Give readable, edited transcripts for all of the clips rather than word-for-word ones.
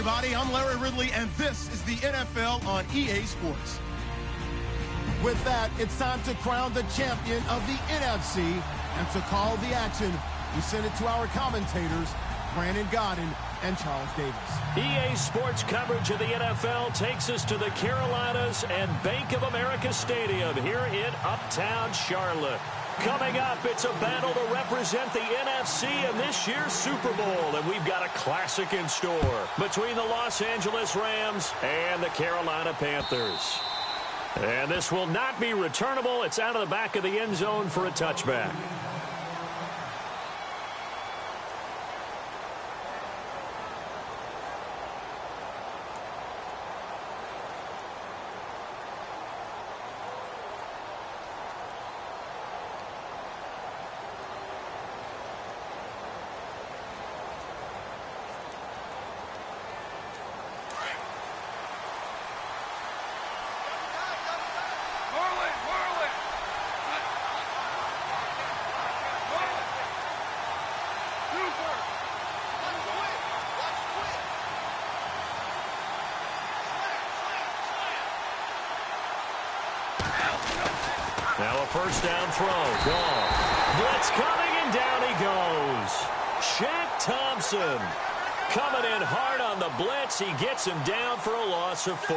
everybody. I'm Larry Ridley, and this is the NFL on EA Sports. With that, it's time to crown the champion of the NFC. And to call the action, we send it to our commentators, Brandon Godden and Charles Davis. EA Sports coverage of the NFL takes us to the Carolinas and Bank of America Stadium here in Uptown Charlotte. Coming up, it's a battle to represent the NFC in this year's Super Bowl, and we've got a classic in store between the Los Angeles Rams and the Carolina Panthers. And this will not be returnable. It's out of the back of the end zone for a touchback. Now a first down throw. Gone. Blitz coming, and down he goes. Shaq Thompson coming in hard on the blitz. He gets him down for a loss of 4.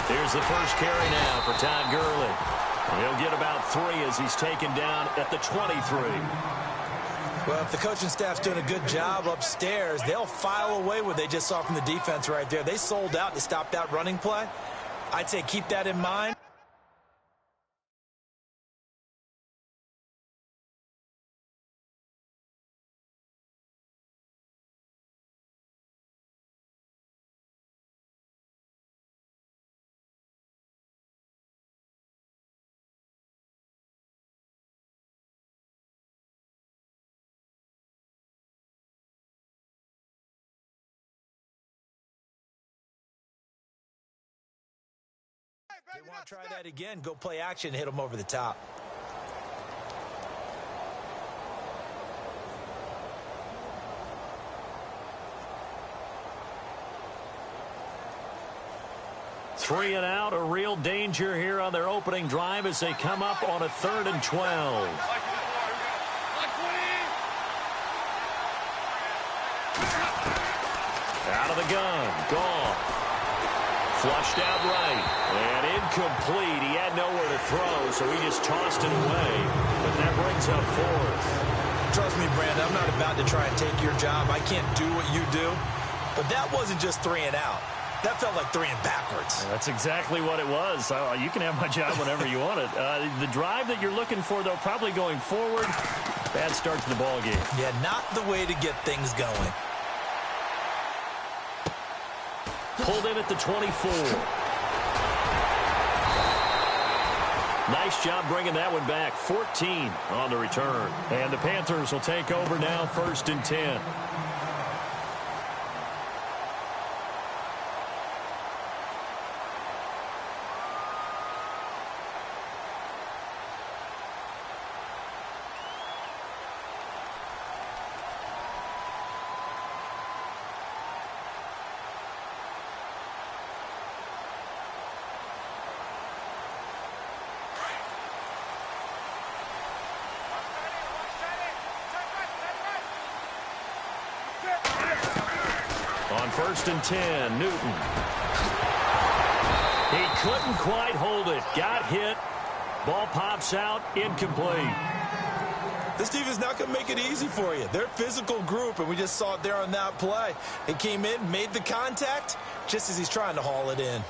Here's the first carry now for Todd Gurley. He'll get about 3 as he's taken down at the 23. Well, if the coaching staff's doing a good job upstairs, they'll file away what they just saw from the defense right there. They sold out to stop that running play. I'd say keep that in mind. They want to try that again. Go play action, hit them over the top. Three and out, a real danger here on their opening drive as they come up on a 3rd and 12. Out of the gun, Goff. Flushed out right, and incomplete. He had nowhere to throw, so he just tossed it away. But that brings up 4th. Trust me, Brandon, I'm not about to try and take your job. I can't do what you do. But that wasn't just 3 and out. That felt like 3 and backwards. That's exactly what it was. You can have my job whenever you want it. The drive that you're looking for, though, probably going forward, bad start to the ball game. Yeah, not the way to get things going. Pulled in at the 24. Nice job bringing that one back. 14 on the return. And the Panthers will take over now, 1st and 10. On 1st and 10, Newton. He couldn't quite hold it. Got hit. Ball pops out. Incomplete. This defense is not going to make it easy for you. They're a physical group, and we just saw it there on that play. He came in, made the contact, just as he's trying to haul it in.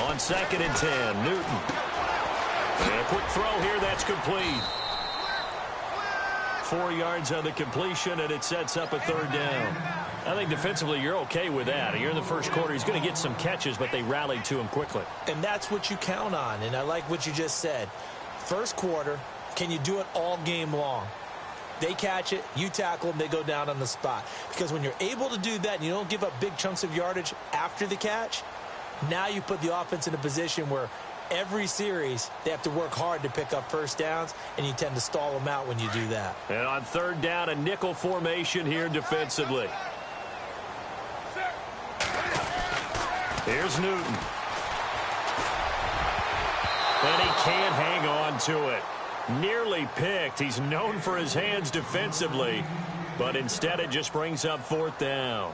On 2nd and 10, Newton. And a quick throw here, that's complete. 4 yards on the completion, and it sets up a 3rd down. I think defensively you're okay with that. You're in the first quarter. He's going to get some catches, but they rallied to him quickly. And that's what you count on, and I like what you just said. First quarter, can you do it all game long? They catch it, you tackle them, they go down on the spot. Because when you're able to do that and you don't give up big chunks of yardage after the catch, now you put the offense in a position where every series they have to work hard to pick up first downs, and you tend to stall them out when you do that. And on 3rd down, a nickel formation here defensively. Here's Newton. And he can't hang on to it. Nearly picked. He's known for his hands defensively, but instead it just brings up 4th down.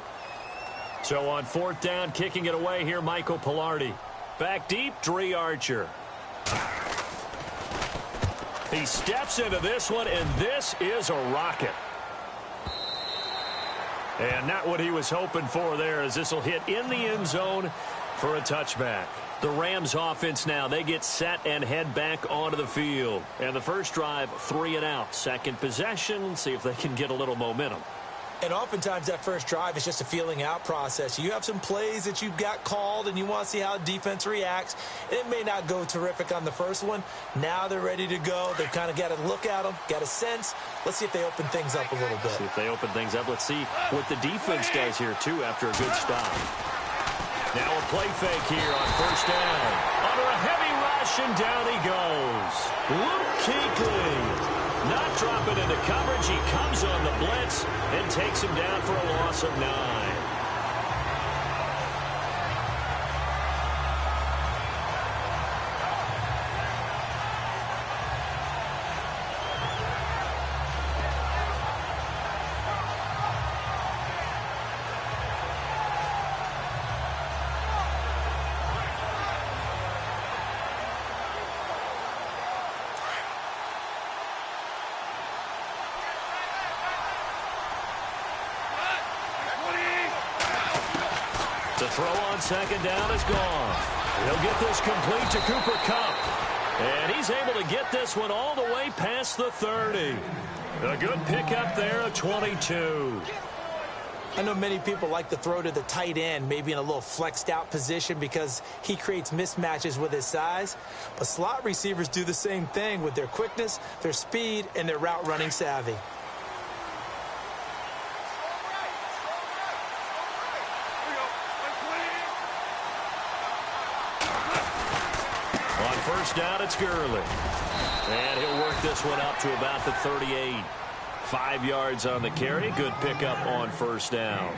So on 4th down, kicking it away here, Michael Pilardi. Back deep, Dre Archer. He steps into this one, and this is a rocket. And not what he was hoping for there, as this will hit in the end zone for a touchback. The Rams offense now, they get set and head back onto the field. And the first drive, 3 and out. Second possession, see if they can get a little momentum. And oftentimes that first drive is just a feeling out process. You have some plays that you've got called and you want to see how defense reacts. And it may not go terrific on the first one. Now they're ready to go. They've kind of got to look at them, got a sense. Let's see if they open things up a little bit. See if they open things up. Let's see what the defense does here, too, after a good stop. Now a play fake here on 1st down. Under a heavy rush, and down he goes. Luke Kuechly. Not dropping into coverage. He comes on the blitz and takes him down for a loss of 9. The throw on 2nd down is gone. He'll get this complete to Cooper Kupp. And he's able to get this one all the way past the 30. A good pickup there at 22. I know many people like to throw to the tight end, maybe in a little flexed out position because he creates mismatches with his size. But slot receivers do the same thing with their quickness, their speed, and their route running savvy. First down, it's Gurley. And he'll work this one up to about the 38. 5 yards on the carry. Good pickup on 1st down.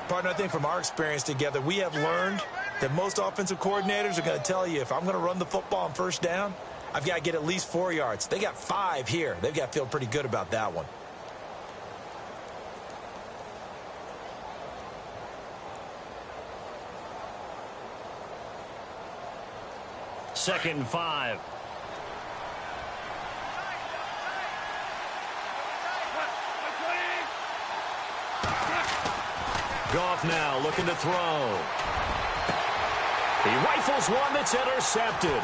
Partner, I think from our experience together, we have learned that most offensive coordinators are going to tell you, if I'm going to run the football on 1st down, I've got to get at least 4 yards. They got 5 here. They've got to feel pretty good about that one. Second and 5. Goff now looking to throw. He rifles one that's intercepted.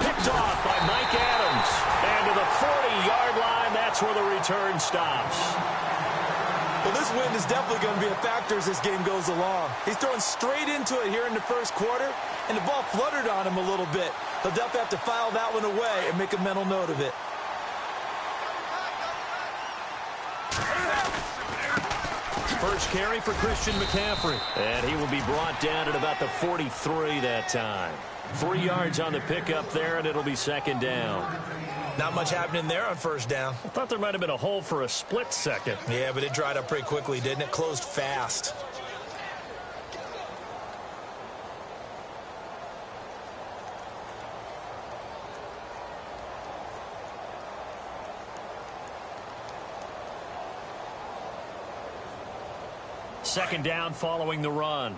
Picked off by Mike Adams. And to the 40-yard line, that's where the return stops. Well, this wind is definitely going to be a factor as this game goes along. He's throwing straight into it here in the first quarter, and the ball fluttered on him a little bit. He'll definitely have to file that one away and make a mental note of it. First carry for Christian McCaffrey. And he will be brought down at about the 43 that time. 3 yards on the pickup there, and it'll be 2nd down. Not much happening there on 1st down. I thought there might have been a hole for a split second. Yeah, but it dried up pretty quickly, didn't it? Closed fast. Second down following the run.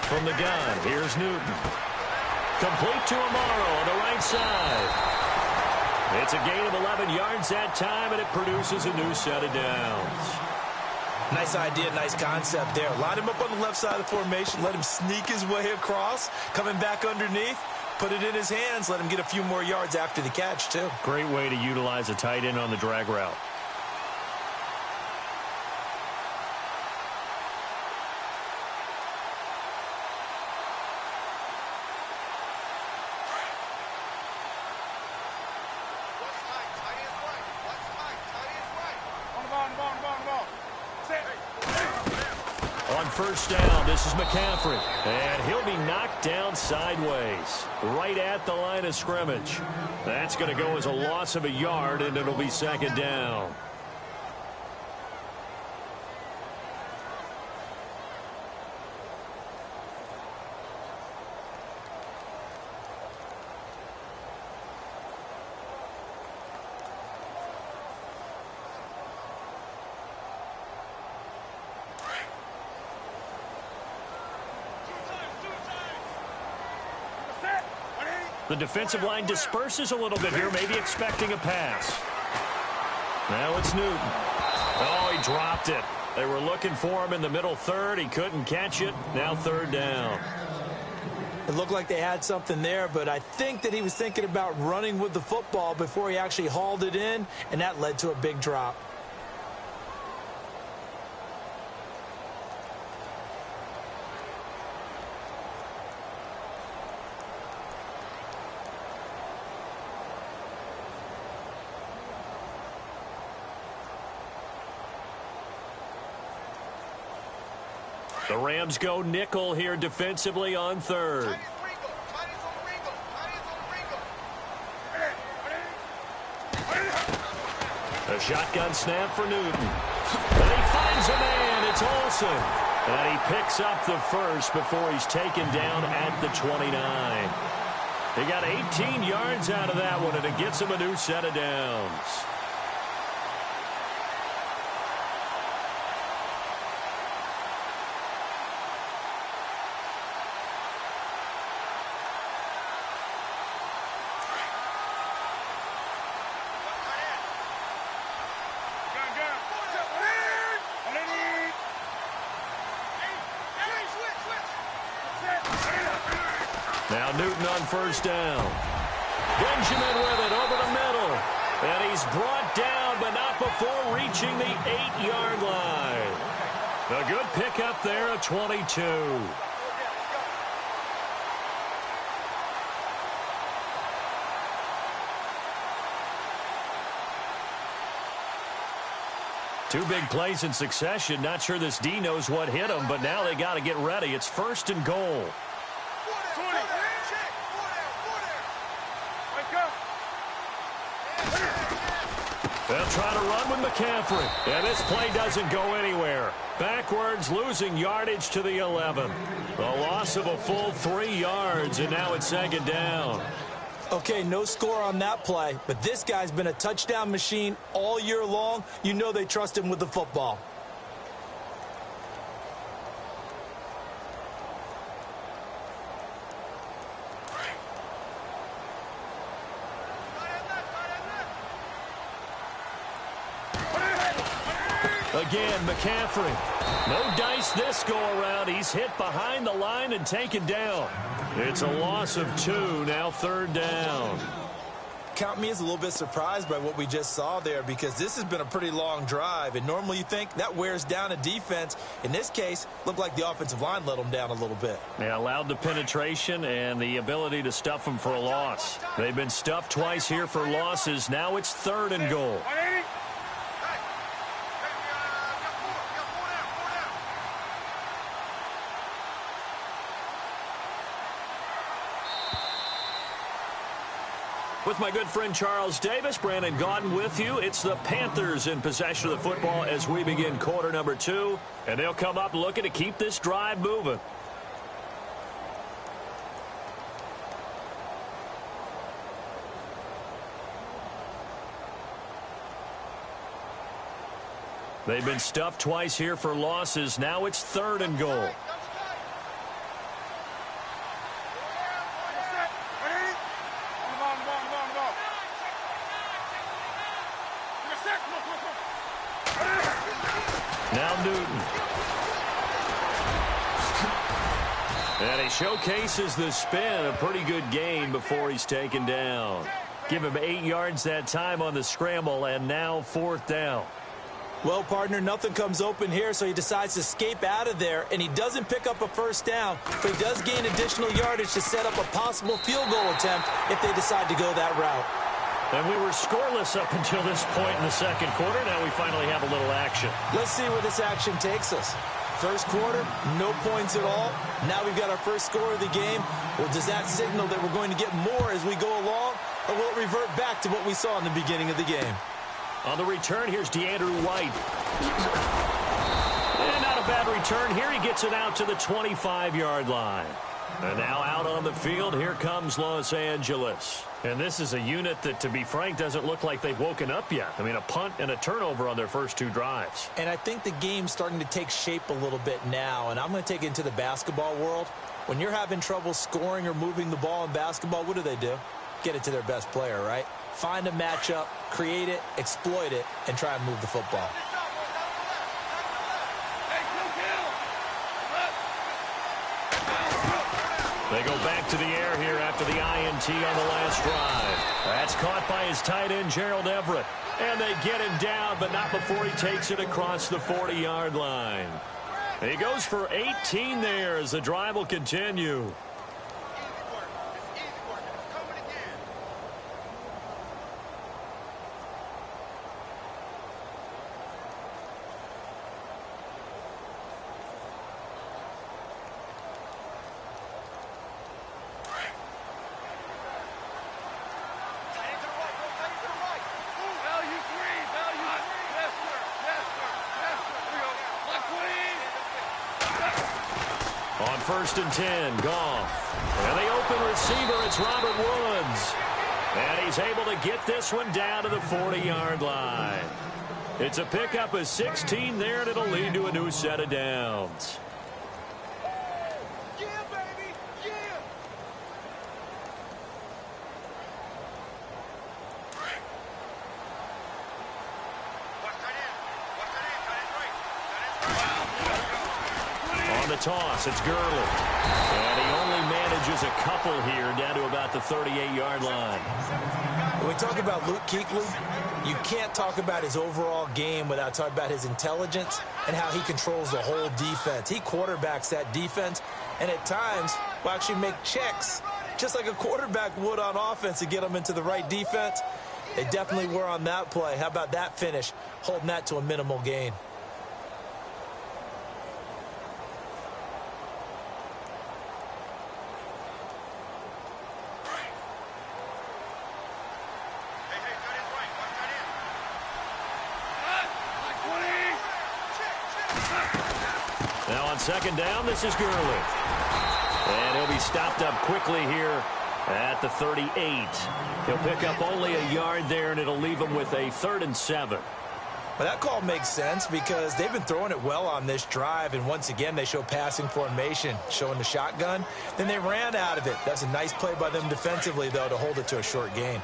From the gun, here's Newton. Complete to Amaro on the right side. It's a gain of 11 yards that time, and it produces a new set of downs. Nice idea, nice concept there. Line him up on the left side of the formation. Let him sneak his way across. Coming back underneath. Put it in his hands. Let him get a few more yards after the catch, too. Great way to utilize a tight end on the drag route. On first down, this is McCaffrey. And he'll be knocked down sideways, right at the line of scrimmage. That's going to go as a loss of a yard, and it'll be second down. The defensive line disperses a little bit here, maybe expecting a pass. Now it's Newton. Oh, he dropped it. They were looking for him in the middle third. He couldn't catch it. Now third down. It looked like they had something there, but I think that he was thinking about running with the football before he actually hauled it in, and that led to a big drop. The Rams go nickel here defensively on third. A shotgun snap for Newton. And he finds a man. It's Olsen. And he picks up the first before he's taken down at the 29. He got 18 yards out of that one, and it gets him a new set of downs. Now Newton on first down. Benjamin with it over the middle. And he's brought down, but not before reaching the 8-yard line. A good pickup there at 22. Two big plays in succession. Not sure this D knows what hit him, but now they got to get ready. It's first and goal. They'll try to run with McCaffrey. And this play doesn't go anywhere. Backwards, losing yardage to the 11. A loss of a full 3 yards, and now it's second down. Okay, no score on that play, but this guy's been a touchdown machine all year long. You know they trust him with the football. Again, McCaffrey. No dice this go-around. He's hit behind the line and taken down. It's a loss of 2, now third down. Count me as a little bit surprised by what we just saw there, because this has been a pretty long drive, and normally you think that wears down a defense. In this case, looked like the offensive line let them down a little bit. They allowed the penetration and the ability to stuff them for a loss. They've been stuffed twice here for losses. Now it's third and goal. With my good friend Charles Davis, Brandon Gaudin with you. It's the Panthers in possession of the football as we begin quarter number 2. And they'll come up looking to keep this drive moving. They've been stuffed twice here for losses. Now it's third and goal. Now Newton. And he showcases the spin. A pretty good gain before he's taken down. Give him 8 yards that time on the scramble, and now 4th down. Well, partner, nothing comes open here, so he decides to escape out of there, and he doesn't pick up a 1st down, but he does gain additional yardage to set up a possible field goal attempt if they decide to go that route. And we were scoreless up until this point in the 2nd quarter. Now we finally have a little action. Let's see where this action takes us. 1st quarter, no points at all. Now we've got our first score of the game. Well, does that signal that we're going to get more as we go along, or will it revert back to what we saw in the beginning of the game? On the return, here's White. And not a bad return here. He gets it out to the 25-yard line. And now out on the field, here comes Los Angeles. And this is a unit that, to be frank, doesn't look like they've woken up yet. I mean, a punt and a turnover on their first 2 drives. And I think the game's starting to take shape a little bit now. And I'm going to take it into the basketball world. When you're having trouble scoring or moving the ball in basketball, what do? Get it to their best player, right? Find a matchup, create it, exploit it, and try and move the football. They go back to the air here after the INT on the last drive. That's caught by his tight end, Gerald Everett. And they get him down, but not before he takes it across the 40-yard line. He goes for 18 there as the drive will continue. On 1st and 10, Goff. And the open receiver, it's Robert Woods. And he's able to get this one down to the 40-yard line. It's a pickup of 16 there, and it'll lead to a new set of downs. Toss. It's Gurley. And he only manages a couple here down to about the 38-yard line. When we talk about Luke Kuechly, you can't talk about his overall game without talking about his intelligence and how he controls the whole defense. He quarterbacks that defense and at times will actually make checks just like a quarterback would on offense to get them into the right defense. They definitely were on that play. How about that finish, holding that to a minimal gain? Now on 2nd down, this is Gurley. And he'll be stopped up quickly here at the 38. He'll pick up only a yard there, and it'll leave him with a 3rd and 7. Well, that call makes sense because they've been throwing it well on this drive, and once again they show passing formation, showing the shotgun. Then they ran out of it. That's a nice play by them defensively, though, to hold it to a short gain.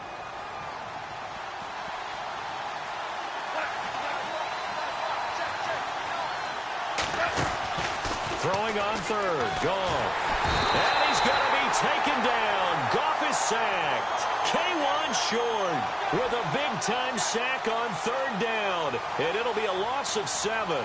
Throwing on 3rd, Goff. And he's going to be taken down. Goff is sacked. Gr8One short with a big-time sack on 3rd down. And it'll be a loss of 7.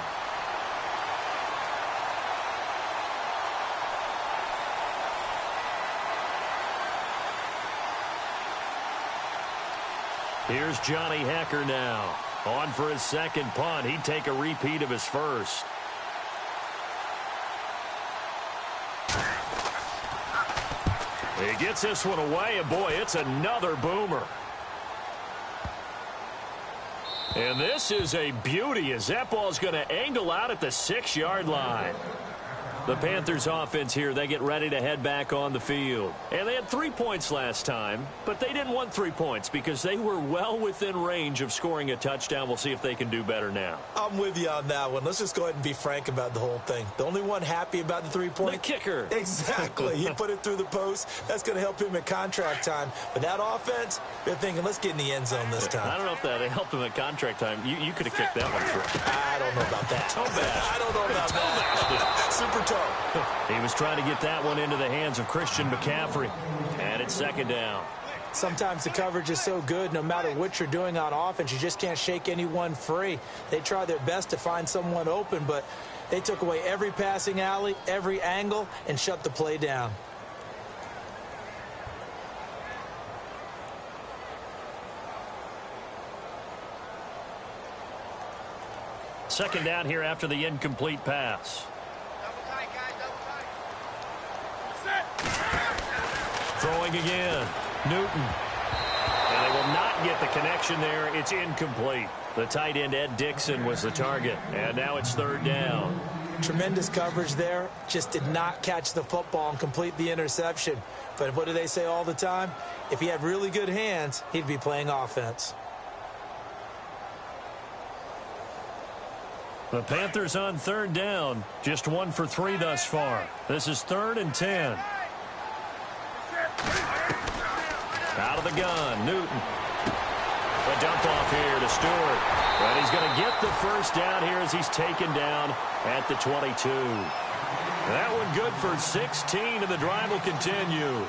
Here's Johnny Hecker now. On for his 2nd punt. He'd take a repeat of his first. He gets this one away, and boy, it's another boomer. And this is a beauty as that ball's going to angle out at the 6-yard line. The Panthers offense here, they get ready to head back on the field. And they had 3 points last time, but they didn't want 3 points because they were well within range of scoring a touchdown. We'll see if they can do better now. I'm with you on that one. Let's just go ahead and be frank about the whole thing. The only one happy about the 3-point? The kicker. Exactly. He put it through the post. That's going to help him at contract time. But that offense, they're thinking, let's get in the end zone this time. I don't know if that helped him at contract time. You could have kicked that one through. I don't know about that. Toe bash. I don't know about that. Super toe. He was trying to get that one into the hands of Christian McCaffrey. And it's second down. Sometimes the coverage is so good, no matter what you're doing on offense, you just can't shake anyone free. They try their best to find someone open, but they took away every passing alley, every angle, and shut the play down. Second down here after the incomplete pass. Throwing again. Newton. And they will not get the connection there. It's incomplete. The tight end, Ed Dixon, was the target. And now it's third down. Tremendous coverage there. Just did not catch the football and complete the interception. But what do they say all the time? If he had really good hands, he'd be playing offense. The Panthers on third down. Just 1 for 3 thus far. This is 3rd and 10. Out of the gun, Newton. A dump off here to Stewart. But he's going to get the first down here as he's taken down at the 22. That one good for 16, and the drive will continue.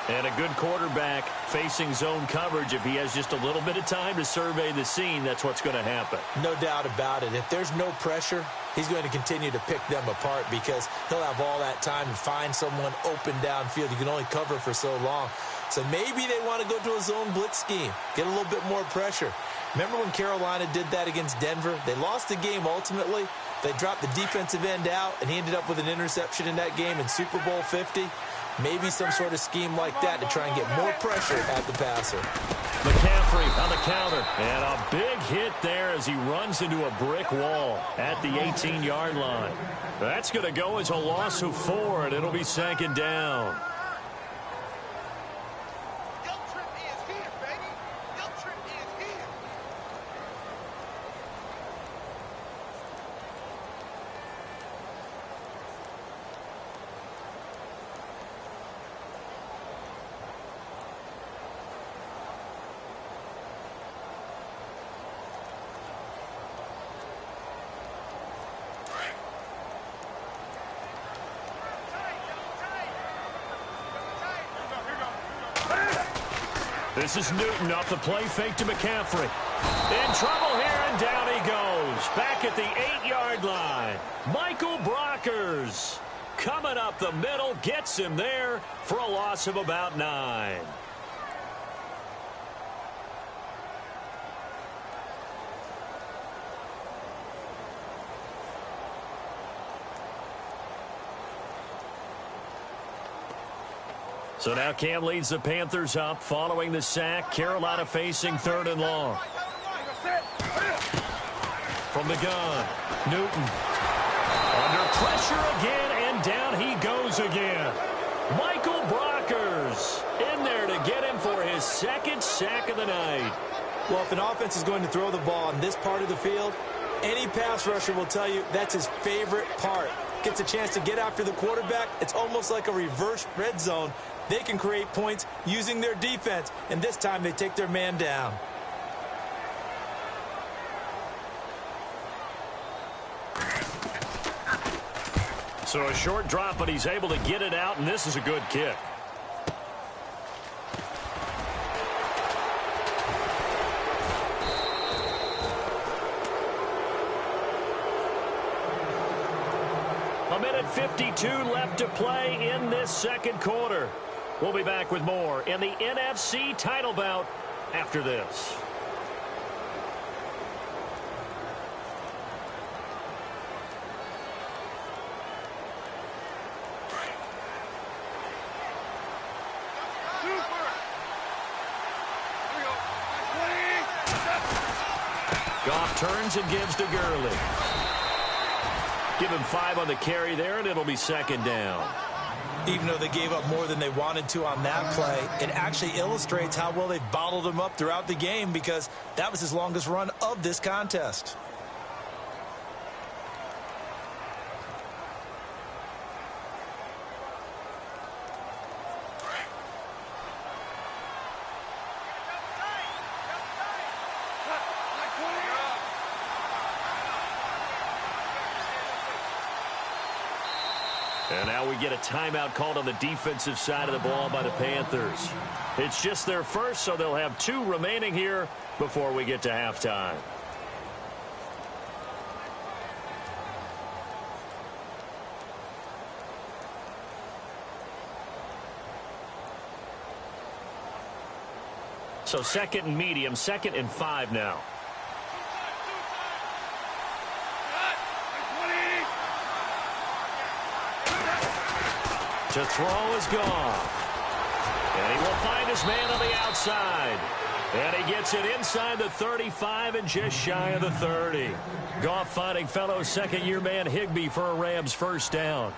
And a good quarterback facing zone coverage. If he has just a little bit of time to survey the scene, that's what's going to happen. No doubt about it. If there's no pressure, he's going to continue to pick them apart because he'll have all that time to find someone open downfield. You can only cover for so long. So maybe they want to go to a zone blitz scheme, get a little bit more pressure. Remember when Carolina did that against Denver? They lost the game ultimately. They dropped the defensive end out, and he ended up with an interception in that game in Super Bowl 50. Maybe some sort of scheme like that to try and get more pressure at the passer. McCaffrey on the counter. And a big hit there as he runs into a brick wall at the 18-yard line. That's going to go as a loss of 4, and it'll be second down. This is Newton off the play fake to McCaffrey. In trouble here, and down he goes. Back at the 8-yard line. Michael Brockers coming up the middle, gets him there for a loss of about 9. So now Cam leads the Panthers up following the sack. Carolina facing 3rd and long. From the gun, Newton. Under pressure again, and down he goes again. Michael Brockers in there to get him for his 2nd sack of the night. Well, if an offense is going to throw the ball on this part of the field, any pass rusher will tell you that's his favorite part. Gets a chance to get after the quarterback. It's almost like a reverse red zone. They can create points using their defense, and this time they take their man down. So a short drop, but he's able to get it out, and this is a good kick. A minute 52 left to play in this second quarter. We'll be back with more in the NFC title bout after this. Goff turns and gives to Gurley. Give him 5 on the carry there, and it'll be second down. Even though they gave up more than they wanted to on that play, it actually illustrates how well they've bottled him up throughout the game, because that was his longest run of this contest. And now we get a timeout called on the defensive side of the ball by the Panthers. It's just their first, so they'll have 2 remaining here before we get to halftime. So second and medium, 2nd and 5 now. To throw is Goff. And he will find his man on the outside. And he gets it inside the 35 and just shy of the 30. Goff finding fellow second-year man Higbee for a Rams first down.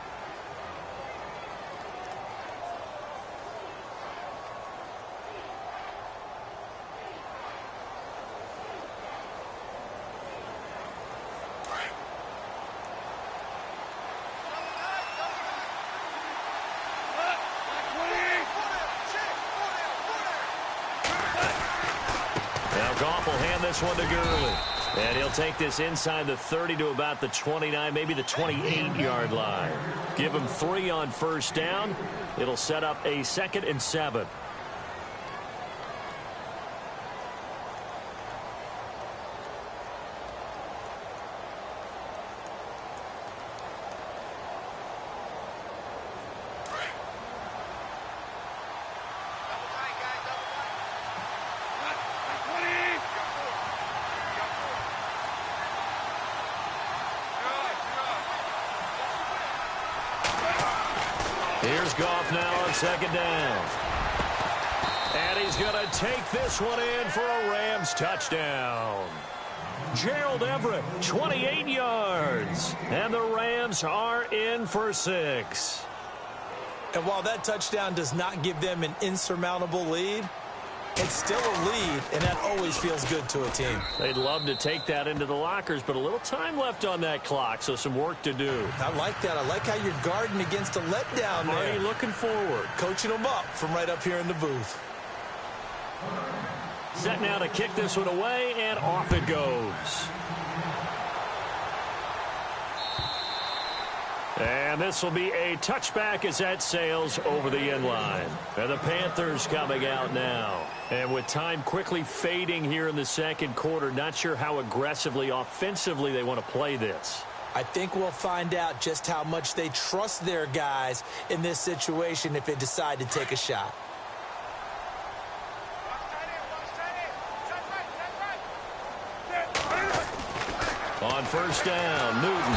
Goff will hand this one to Gurley. And he'll take this inside the 30 to about the 29, maybe the 28-yard line. Give him 3 on first down. It'll set up a 2nd and 7. Here's Goff now on 2nd down. And he's going to take this one in for a Rams touchdown. Gerald Everett, 28 yards. And the Rams are in for 6. And while that touchdown does not give them an insurmountable lead, it's still a lead, and that always feels good to a team. They'd love to take that into the lockers, but a little time left on that clock, so some work to do. I like that. I like how you're guarding against a letdown there. Already looking forward. Coaching them up from right up here in the booth. Set now to kick this one away, and off it goes. And this will be a touchback as that sails over the end line. And the Panthers coming out now. And with time quickly fading here in the second quarter, not sure how aggressively, offensively they want to play this. I think we'll find out just how much they trust their guys in this situation if they decide to take a shot. On first down, Newton.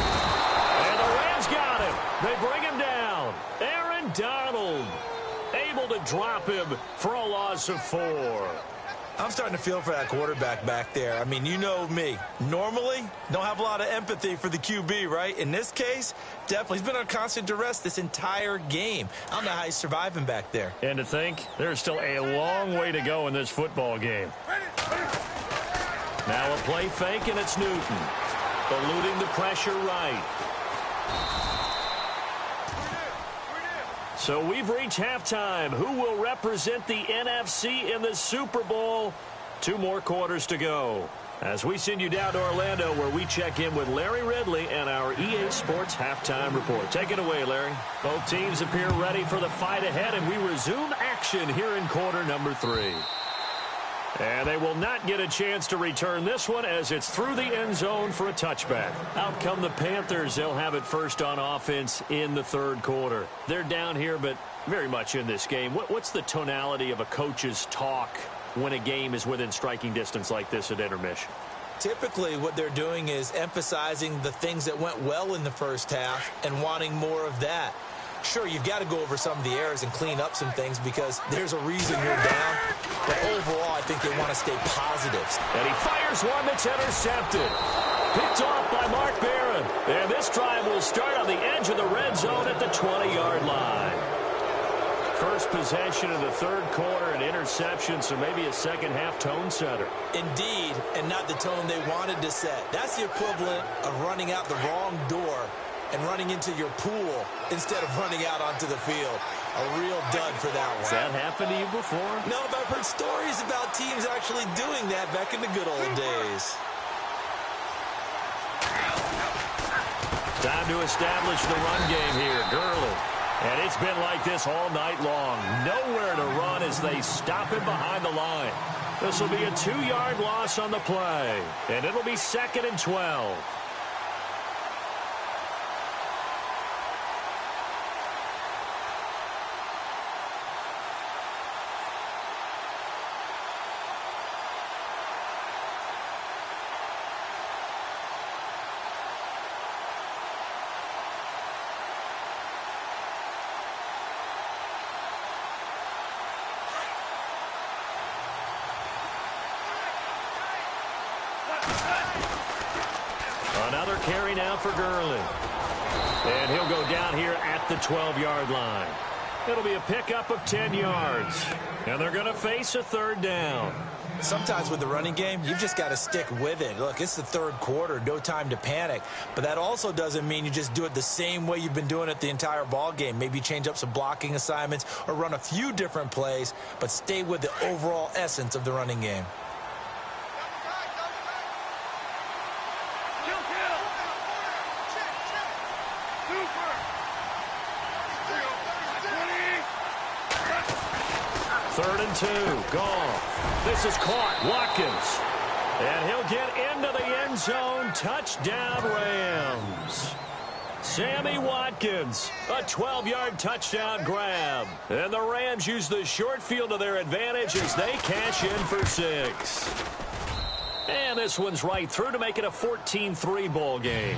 And the Rams got him. They bring him down. Aaron Donald able to drop him for a loss of 4. I'm starting to feel for that quarterback back there. I mean, you know me. Normally, don't have a lot of empathy for the QB, right? In this case, definitely. He's been on constant duress this entire game. I don't know how he's surviving back there. And to think, there's still a long way to go in this football game. Now a play fake, and it's Newton. Eluding the pressure right. So we've reached halftime. Who will represent the NFC in the Super Bowl? 2 more quarters to go. As we send you down to Orlando, where we check in with Larry Ridley and our EA Sports Halftime Report. Take it away, Larry. Both teams appear ready for the fight ahead, and we resume action here in quarter number 3. And they will not get a chance to return this one as it's through the end zone for a touchback. Out come the Panthers. They'll have it first on offense in the third quarter. They're down here, but very much in this game. What's the tonality of a coach's talk when a game is within striking distance like this at intermission? Typically, what they're doing is emphasizing the things that went well in the first half and wanting more of that. Sure, you've got to go over some of the errors and clean up some things because there's a reason you're down. But overall, I think they want to stay positive. And he fires one that's intercepted. Picked off by Mark Barron. And this drive will start on the edge of the red zone at the 20-yard line. First possession of the third quarter, an interception, so maybe a second-half tone setter. Indeed, and not the tone they wanted to set. That's the equivalent of running out the wrong door and running into your pool instead of running out onto the field. A real dud for that one. Has that happened to you before? No, but I've heard stories about teams actually doing that back in the good old days. Time to establish the run game here. Gurley. And it's been like this all night long. Nowhere to run as they stop him behind the line. This will be a 2-yard loss on the play. And it'll be 2nd and 12. Another carry now for Gurley. And he'll go down here at the 12-yard line. It'll be a pickup of 10 yards. And they're going to face a 3rd down. Sometimes with the running game, you've just got to stick with it. Look, it's the 3rd quarter, no time to panic. But that also doesn't mean you just do it the same way you've been doing it the entire ball game. Maybe change up some blocking assignments or run a few different plays, but stay with the overall essence of the running game. Third and 2. Goff. This is caught. Watkins. And he'll get into the end zone. Touchdown, Rams. Sammy Watkins. A 12-yard touchdown grab. And the Rams use the short field to their advantage as they cash in for 6. And this one's right through to make it a 14-3 ball game.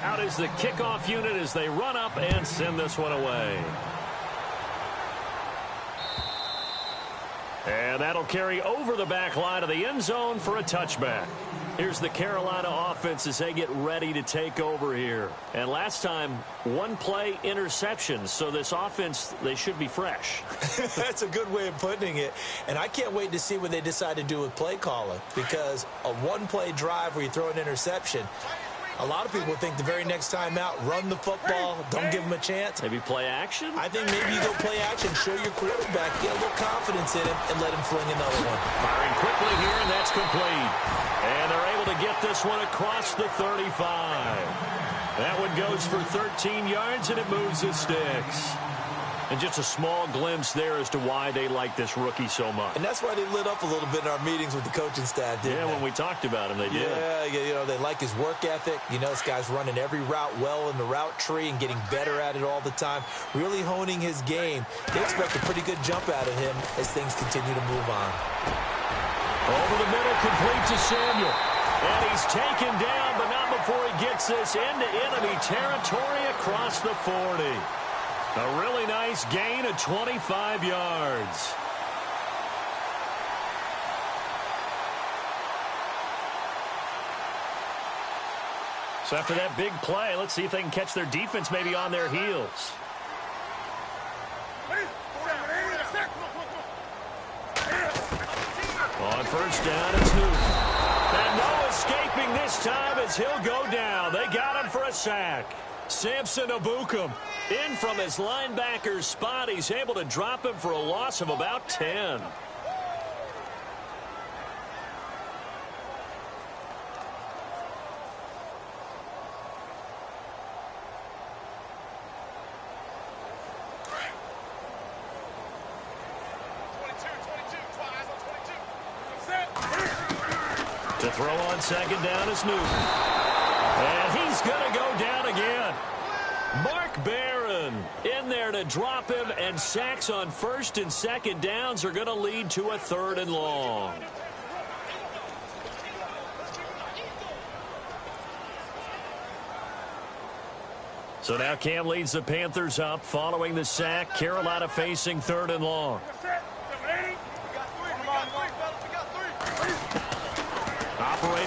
Out is the kickoff unit as they run up and send this one away. And that'll carry over the back line of the end zone for a touchback. Here's the Carolina offense as they get ready to take over here. And last time, 1-play interceptions. So this offense, they should be fresh. That's a good way of putting it. And I can't wait to see what they decide to do with play calling. Because a 1-play drive where you throw an interception, a lot of people think the very next time out, run the football, don't give him a chance. Maybe play action? I think maybe you go play action, show your quarterback, get a little confidence in him, and let him fling another one. Firing quickly here, and that's complete. And they're able to get this one across the 35. That one goes for 13 yards, and it moves the sticks. And just a small glimpse there as to why they like this rookie so much. And that's why they lit up a little bit in our meetings with the coaching staff, didn't they? Yeah, when we talked about him, they did. Yeah, you know, they like his work ethic. You know, this guy's running every route well in the route tree and getting better at it all the time, really honing his game. They expect a pretty good jump out of him as things continue to move on. Over the middle, complete to Samuel. And he's taken down, but not before he gets this into enemy territory across the 40. A really nice gain of 25 yards. So after that big play, let's see if they can catch their defense maybe on their heels. On first down, it's Newton. And no escaping this time as he'll go down. They got him for a sack. Samson Abukum in from his linebacker's spot. He's able to drop him for a loss of about 10. To throw on second down is Newton. And he's going to go down again. Mark Barron in there to drop him, and sacks on first and second downs are going to lead to a 3rd and long. So now Cam leads the Panthers up following the sack. Carolina facing 3rd and long.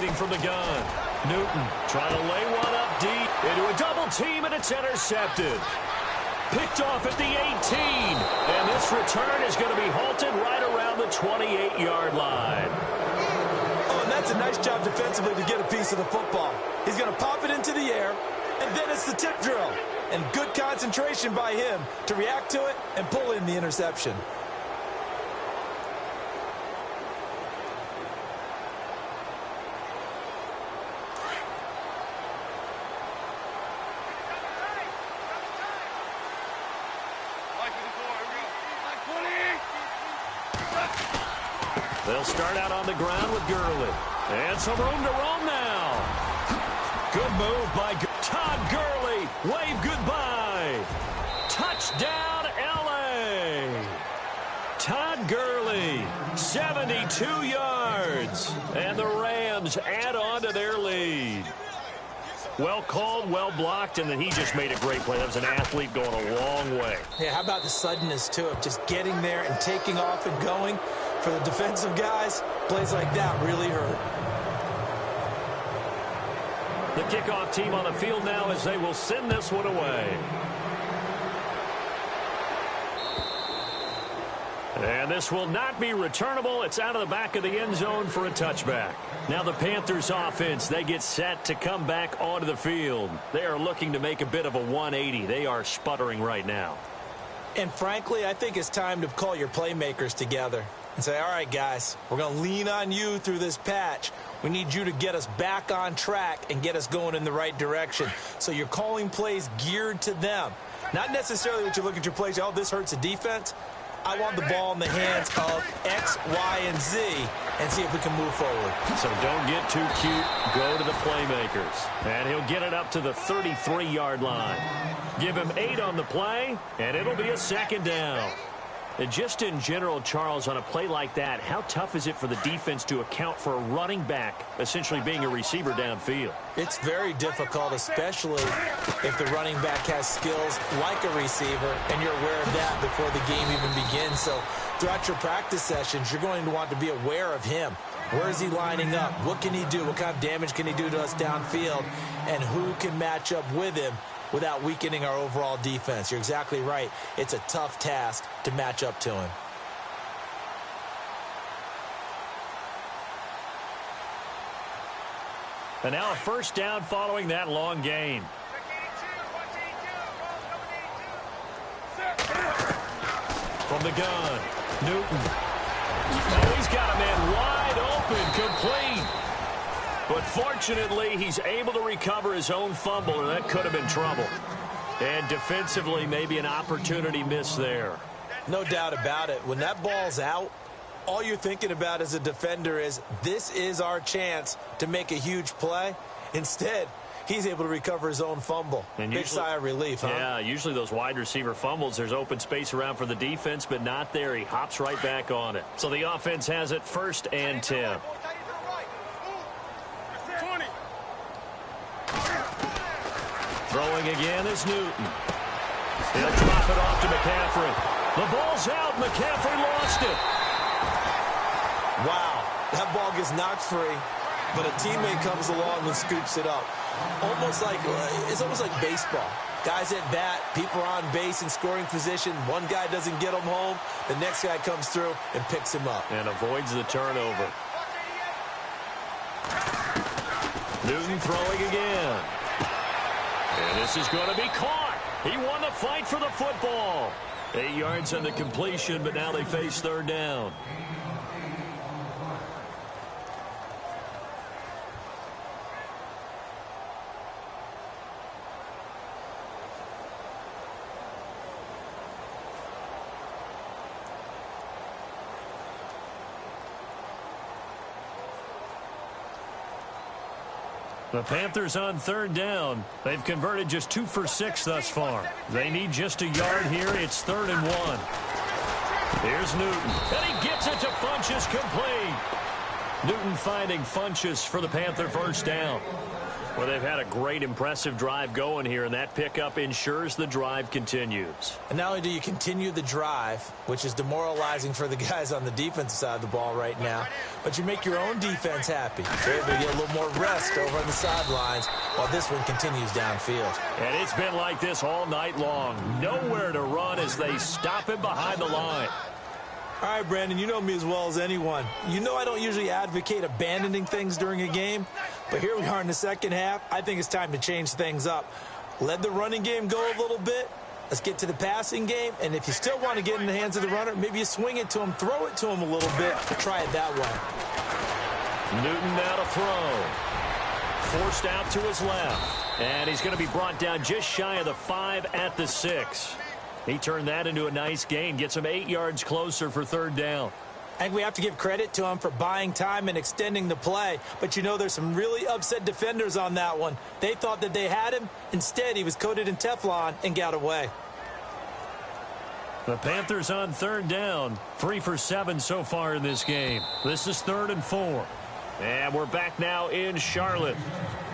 waiting from the gun. Newton trying to lay one up deep into a double team, and it's intercepted. Picked off at the 18. And this return is going to be halted right around the 28-yard line. Oh, and that's a nice job defensively to get a piece of the football. He's going to pop it into the air, and then it's the tip drill. And good concentration by him to react to it and pull in the interception. They'll start out on the ground with Gurley. And some room to roam now. Good move by Todd Gurley. Wave goodbye. Touchdown, L.A. Todd Gurley, 72 yards. And the Rams add on to their lead. Well called, well blocked, and then he just made a great play. That was an athlete going a long way. Yeah, how about the suddenness to it? Just getting there and taking off and going. For the defensive guys, plays like that really hurt. The kickoff team on the field now as they will send this one away. And this will not be returnable. It's out of the back of the end zone for a touchback. Now the Panthers offense, they get set to come back onto the field. They are looking to make a bit of a 180. They are sputtering right now. And frankly, I think it's time to call your playmakers together and say, all right, guys, we're going to lean on you through this patch. We need you to get us back on track and get us going in the right direction. So you're calling plays geared to them. Not necessarily what you look at your plays, oh, this hurts the defense. I want the ball in the hands of X, Y, and Z and see if we can move forward. So don't get too cute. Go to the playmakers. And he'll get it up to the 33-yard line. Give him 8 on the play, and it'll be a second down. And just in general, Charles, on a play like that, how tough is it for the defense to account for a running back essentially being a receiver downfield? It's very difficult, especially if the running back has skills like a receiver, and you're aware of that before the game even begins. So throughout your practice sessions, you're going to want to be aware of him. Where is he lining up? What can he do? What kind of damage can he do to us downfield? And who can match up with him without weakening our overall defense? You're exactly right. It's a tough task to match up to him. And now a first down following that long gain. From the gun, Newton. Oh, he's got a man wide open, complete. But fortunately, he's able to recover his own fumble, and that could have been trouble. And defensively, maybe an opportunity missed there. No doubt about it. When that ball's out, all you're thinking about as a defender is, this is our chance to make a huge play. Instead, he's able to recover his own fumble. And big sigh of relief, huh? Yeah, usually those wide receiver fumbles, there's open space around for the defense, but not there. He hops right back on it. So the offense has it 1st and 10. Throwing again is Newton. He'll drop it off to McCaffrey. The ball's out. McCaffrey lost it. Wow, that ball gets knocked free, but a teammate comes along and scoops it up. It's almost like baseball. Guys at bat, people are on base in scoring position. One guy doesn't get him home. The next guy comes through and picks him up. And avoids the turnover. Newton throwing again. And this is going to be caught. He won the fight for the football. 8 yards on the completion, but now they face 3rd down. The Panthers on 3rd down. They've converted just 2 for 6 thus far. They need just a yard here. It's 3rd and 1. Here's Newton. And he gets it to Funchess, complete. Newton finding Funchess for the Panther first down. Well, they've had a great, impressive drive going here, and that pickup ensures the drive continues. And not only do you continue the drive, which is demoralizing for the guys on the defensive side of the ball right now, but you make your own defense happy. They're able to get a little more rest over on the sidelines while this one continues downfield. And it's been like this all night long. Nowhere to run as they stop him behind the line. All right, Brandon, you know me as well as anyone. You know I don't usually advocate abandoning things during a game, but here we are in the second half. I think it's time to change things up. Let the running game go a little bit. Let's get to the passing game, and if you still want to get in the hands of the runner, maybe you swing it to him, throw it to him a little bit. Try it that way. Newton now to throw. Forced out to his left, and he's going to be brought down just shy of the 5 at the 6. He turned that into a nice gain, gets him 8 yards closer for third down. I think we have to give credit to him for buying time and extending the play. But, you know, there's some really upset defenders on that one. They thought that they had him. Instead, he was coated in Teflon and got away. The Panthers on third down. 3 for 7 so far in this game. This is 3rd and 4. And we're back now in Charlotte.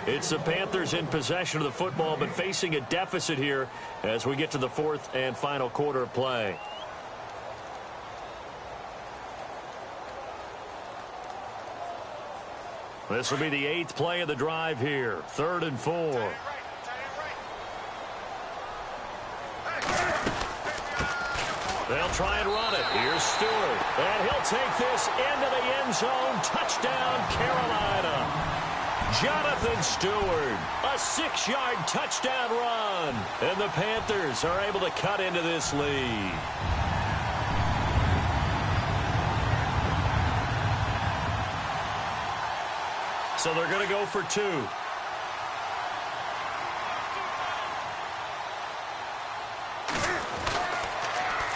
It's the Panthers in possession of the football, but facing a deficit here as we get to the 4th and final quarter of play. This will be the 8th play of the drive here. 3rd and 4. They'll try and run it. Here's Stewart. And he'll take this into the end zone. Touchdown, Carolina. Jonathan Stewart, a 6-yard touchdown run. And the Panthers are able to cut into this lead. So they're going to go for 2.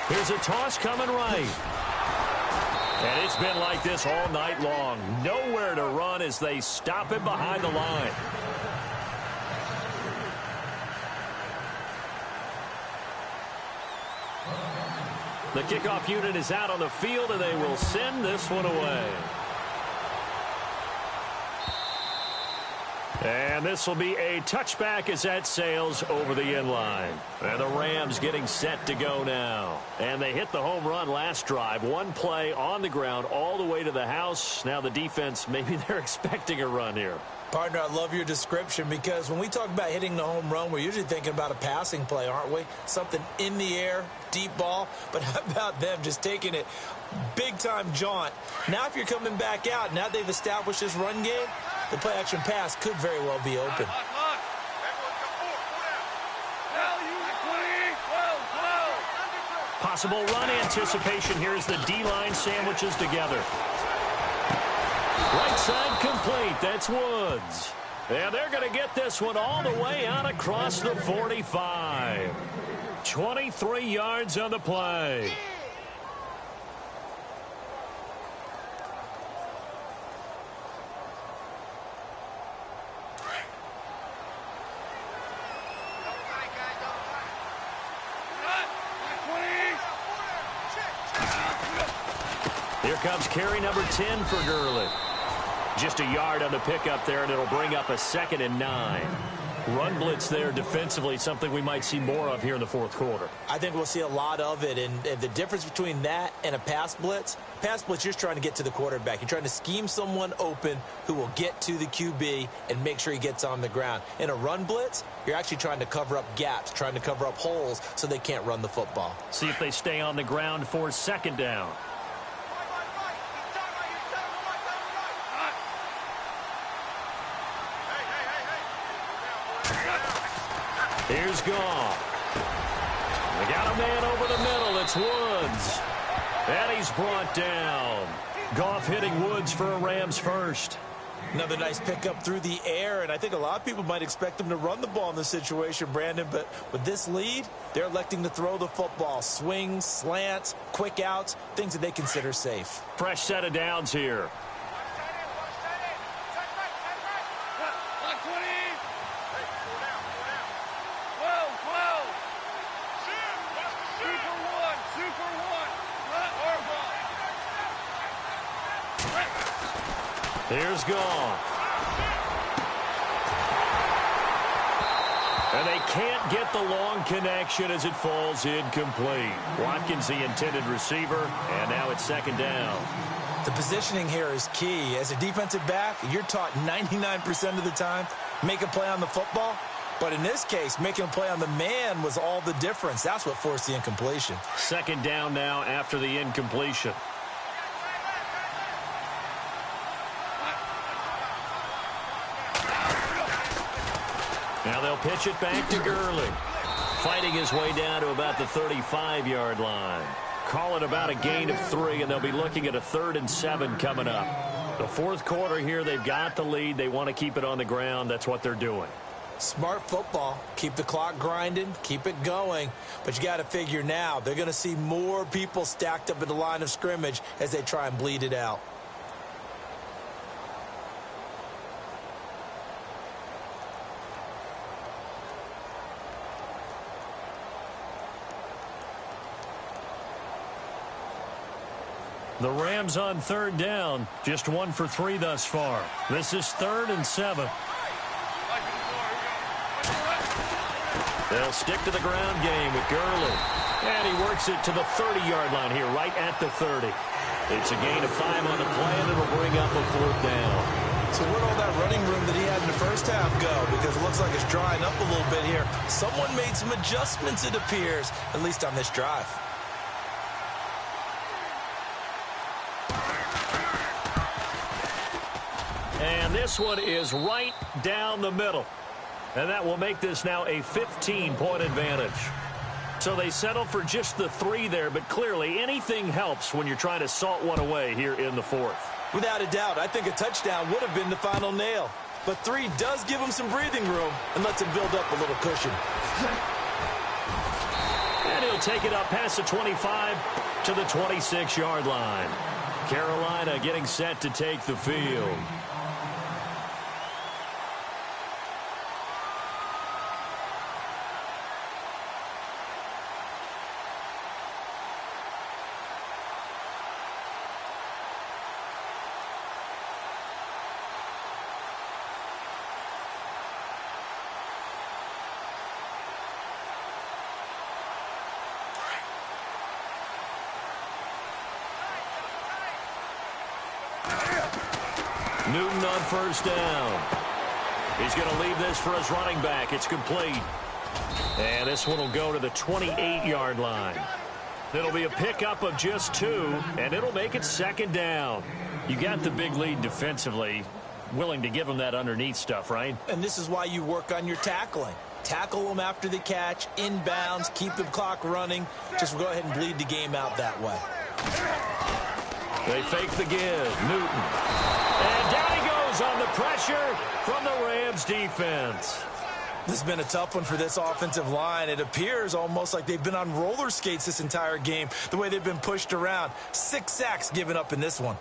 Here's a toss coming right. And it's been like this all night long. Nowhere to run as they stop him behind the line. The kickoff unit is out on the field, and they will send this one away. And this will be a touchback as that sails over the end line. And the Rams getting set to go now. And they hit the home run last drive. One play on the ground all the way to the house. Now the defense, maybe they're expecting a run here. Partner, I love your description because when we talk about hitting the home run, we're usually thinking about a passing play, aren't we? Something in the air, deep ball. But how about them just taking it big-time jaunt? Now if you're coming back out, now they've established this run game, the play-action pass could very well be open. Possible run anticipation here as the D-line sandwiches together. Right side complete. That's Woods. And they're going to get this one all the way out across the 45. 23 yards on the play. Here comes carry number 10 for Gurley. Just a yard on the pickup there, and it'll bring up a 2nd and 9. Run blitz there defensively, something we might see more of here in the 4th quarter. I think we'll see a lot of it, and the difference between that and a pass blitz, you're just trying to get to the quarterback. You're trying to scheme someone open who will get to the QB and make sure he gets on the ground. In a run blitz, you're actually trying to cover up gaps, trying to cover up holes so they can't run the football. See if they stay on the ground for 2nd down. Here's Goff. They got a man over the middle. It's Woods. And he's brought down. Goff hitting Woods for a Rams first. Another nice pickup through the air, and I think a lot of people might expect them to run the ball in this situation, Brandon, but with this lead, they're electing to throw the football. Swings, slants, quick outs, things that they consider safe. Fresh set of downs here. Here's Goff. And they can't get the long connection as it falls incomplete. Watkins, the intended receiver, and now it's second down. The positioning here is key. As a defensive back, you're taught 99% of the time, make a play on the football. But in this case, making a play on the man was all the difference. That's what forced the incompletion. Second down now after the incompletion. Now they'll pitch it back to Gurley. Fighting his way down to about the 35-yard line. Call it about a gain of 3, and they'll be looking at a 3rd and 7 coming up. The fourth quarter here, they've got the lead. They want to keep it on the ground. That's what they're doing. Smart football. Keep the clock grinding. Keep it going. But you got to figure now, they're going to see more people stacked up at the line of scrimmage as they try and bleed it out. The Rams on 3rd down, just 1 for 3 thus far. This is 3rd and 7. They'll stick to the ground game with Gurley. And he works it to the 30-yard line here, right at the 30. It's a gain of 5 on the play, and it'll bring up a 4th down. So where'd all that running room that he had in the first half go? Because it looks like it's drying up a little bit here. Someone made some adjustments, it appears, at least on this drive. And this one is right down the middle. And that will make this now a 15-point advantage. So they settle for just the 3 there, but clearly anything helps when you're trying to salt one away here in the 4th. Without a doubt, I think a touchdown would have been the final nail. But 3 does give him some breathing room and lets him build up a little cushion. And he'll take it up past the 25 to the 26-yard line. Carolina getting set to take the field. Newton on 1st down. He's going to leave this for his running back. It's complete. And this one will go to the 28-yard line. It'll be a pickup of just 2, and it'll make it 2nd down. You got the big lead defensively. Willing to give them that underneath stuff, right? And this is why you work on your tackling. Tackle them after the catch, inbounds, keep the clock running. Just go ahead and bleed the game out that way. They fake the give. Newton. And down he goes on the pressure from the Rams defense. This has been a tough one for this offensive line. It appears almost like they've been on roller skates this entire game, the way they've been pushed around. 6 sacks given up in this one.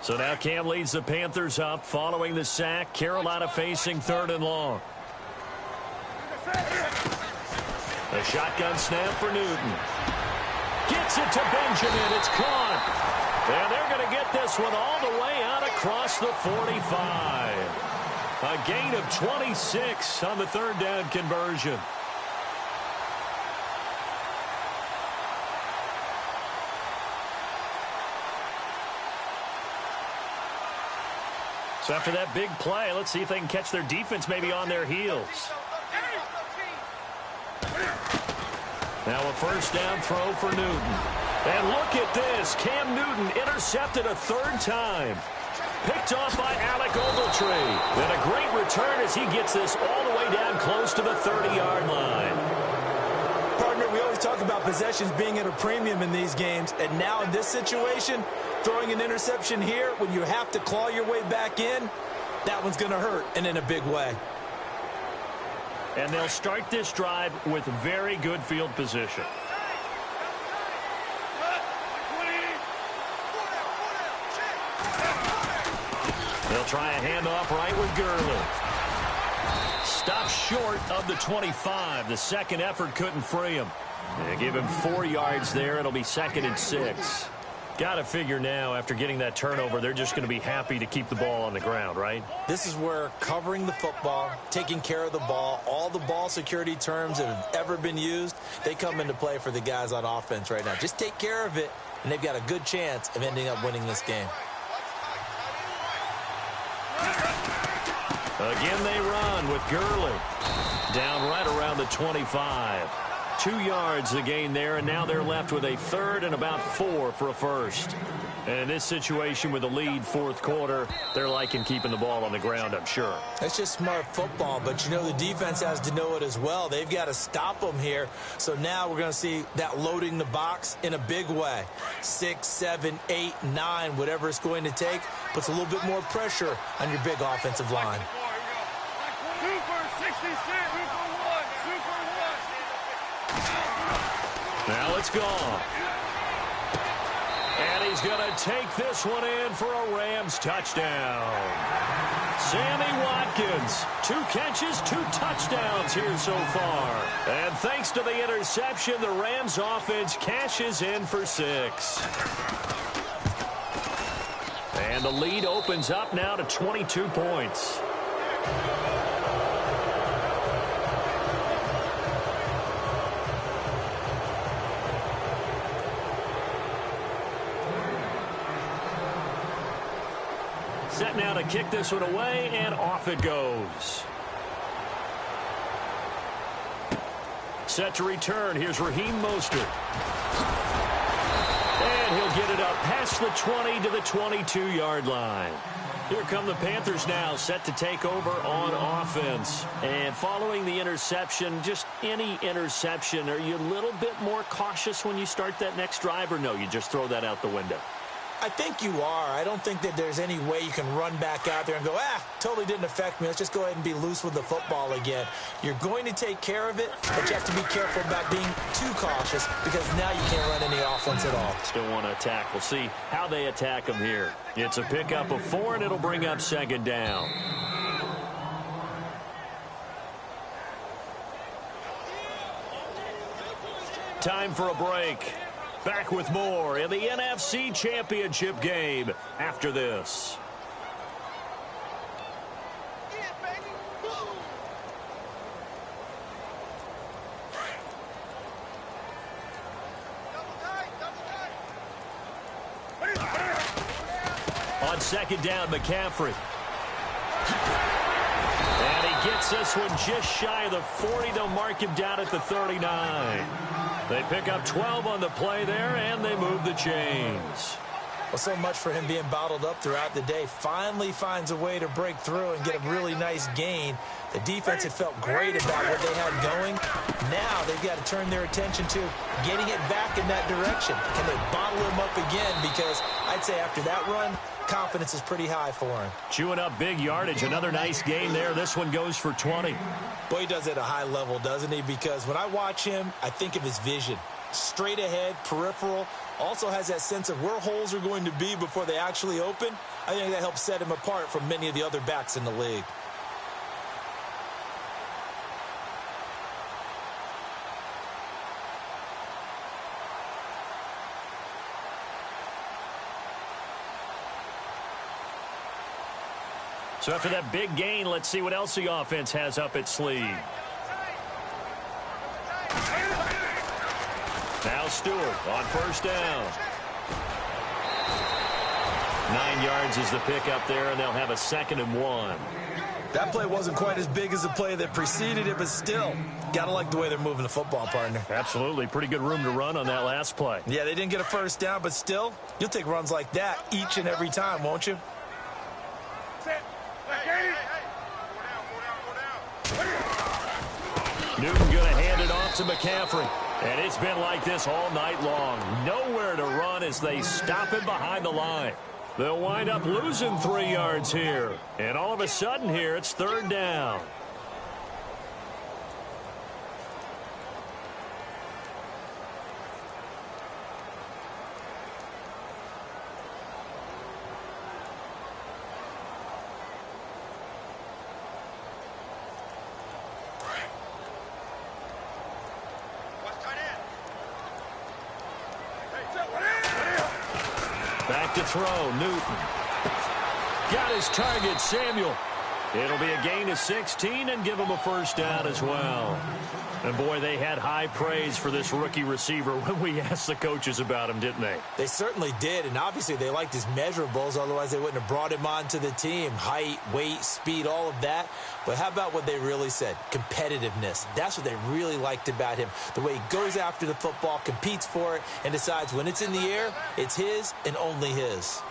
So now Cam leads the Panthers up following the sack. Carolina facing 3rd and long. A shotgun snap for Newton. Gets it to Benjamin. It's caught. And they're going to get this one all the way out across the 45. A gain of 26 on the 3rd down conversion. So after that big play, let's see if they can catch their defense maybe on their heels. Now a 1st down throw for Newton. And look at this. Cam Newton intercepted a 3rd time. Picked off by Alec Ogletree. Then a great return as he gets this all the way down close to the 30-yard line. Partner, we always talk about possessions being at a premium in these games. And now in this situation, throwing an interception here when you have to claw your way back in, that one's going to hurt, and in a big way. And they'll start this drive with very good field position. They'll try a handoff right with Gurley. Stopped short of the 25. The second effort couldn't free him. They give him 4 yards there. It'll be 2nd and 6. Got to figure now, after getting that turnover, they're just going to be happy to keep the ball on the ground, right? This is where covering the football, taking care of the ball, all the ball security terms that have ever been used, they come into play for the guys on offense right now. Just take care of it, and they've got a good chance of ending up winning this game. Again, they run with Gr8One. Down right around the 25. 2 yards the gain there, and now they're left with a 3rd and about 4 for a first. And in this situation with the lead 4th quarter, they're liking keeping the ball on the ground, I'm sure. It's just smart football, but you know the defense has to know it as well. They've got to stop them here. So now we're going to see that loading the box in a big way. 6, 7, 8, 9, whatever it's going to take, puts a little bit more pressure on your big offensive line. Now it's gone. And he's going to take this one in for a Rams touchdown. Sammy Watkins, 2 catches, 2 touchdowns here so far. And thanks to the interception, the Rams offense cashes in for 6. And the lead opens up now to 22 points. Set now to kick this one away, and off it goes. Set to return. Here's Raheem Mostert. And he'll get it up past the 20 to the 22-yard line. Here come the Panthers now, set to take over on offense. And following the interception, just any interception, are you a little bit more cautious when you start that next drive, or no, you just throw that out the window? I think you are. I don't think that there's any way you can run back out there and go, totally didn't affect me. Let's just go ahead and be loose with the football again. You're going to take care of it, but you have to be careful about being too cautious because now you can't run any offense at all. Still want to attack. We'll see how they attack them here. It's a pickup of 4, and it'll bring up 2nd down. Time for a break. Back with more in the NFC Championship game after this. On 2nd down, McCaffrey. And he gets this one just shy of the 40. They'll mark him down at the 39. They pick up 12 on the play there, and they move the chains. Well, so much for him being bottled up throughout the day. Finally finds a way to break through and get a really nice gain. The defense had felt great about what they had going. Now they've got to turn their attention to getting it back in that direction. Can they bottle him up again? Because I'd say after that run, confidence is pretty high for him. Chewing up big yardage. Another nice gain there. This one goes for 20. Boy, he does it at a high level, doesn't he? Because when I watch him, I think of his vision. Straight ahead, peripheral. Also has that sense of where holes are going to be before they actually open. I think that helps set him apart from many of the other backs in the league. So after that big gain, let's see what else the offense has up its sleeve. Now Stewart on 1st down. 9 yards is the pickup there, and they'll have a 2nd and 1. That play wasn't quite as big as the play that preceded it, but still, got to like the way they're moving the football, partner. Absolutely. Pretty good room to run on that last play. Yeah, they didn't get a 1st down, but still, you'll take runs like that each and every time, won't you? Newton going to hand it off to McCaffrey. And it's been like this all night long. Nowhere to run as they stop him behind the line. They'll wind up losing 3 yards here. And all of a sudden here, it's 3rd down. Back to throw, Newton. Got his target, Samuel. It'll be a gain of 16 and give him a first down as well. And, boy, they had high praise for this rookie receiver when we asked the coaches about him, didn't they? They certainly did, and obviously they liked his measurables. Otherwise, they wouldn't have brought him onto the team. Height, weight, speed, all of that. But how about what they really said? Competitiveness. That's what they really liked about him. The way he goes after the football, competes for it, and decides when it's in the air, it's his and only his.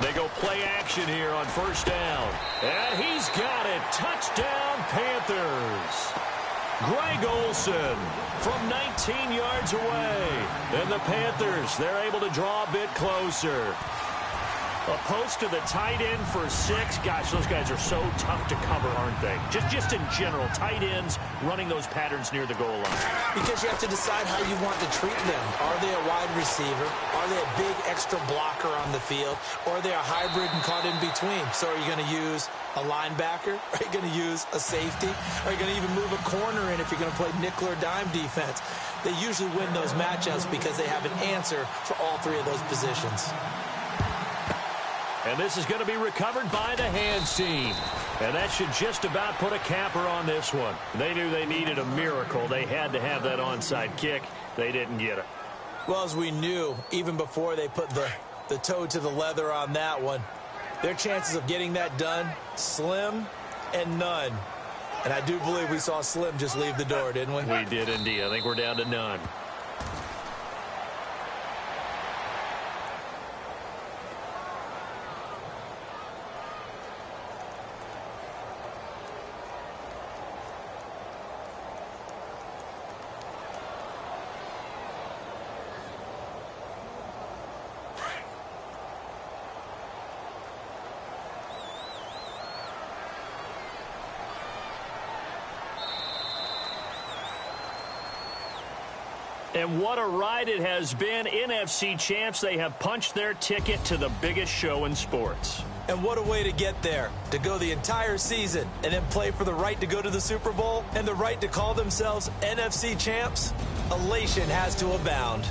They go play action here on first down. And he's got it. Touchdown, Panthers. Greg Olsen from 19 yards away. And the Panthers, they're able to draw a bit closer. A post to the tight end for 6. Gosh, those guys are so tough to cover, aren't they? Just in general, tight ends running those patterns near the goal line. Because you have to decide how you want to treat them. Are they a wide receiver? Are they a big extra blocker on the field? Or are they a hybrid and caught in between? So are you going to use a linebacker? Are you going to use a safety? Are you going to even move a corner in if you're going to play nickel or dime defense? They usually win those matchups because they have an answer for all 3 of those positions. And this is going to be recovered by the hands team. And that should just about put a capper on this one. They knew they needed a miracle. They had to have that onside kick. They didn't get it. Well, as we knew, even before they put the toe to the leather on that one, their chances of getting that done, slim and none. And I do believe we saw Slim just leave the door, didn't we? We did indeed. I think we're down to none. And what a ride it has been. NFC champs, they have punched their ticket to the biggest show in sports. And what a way to get there, to go the entire season and then play for the right to go to the Super Bowl and the right to call themselves NFC champs. Elation has to abound.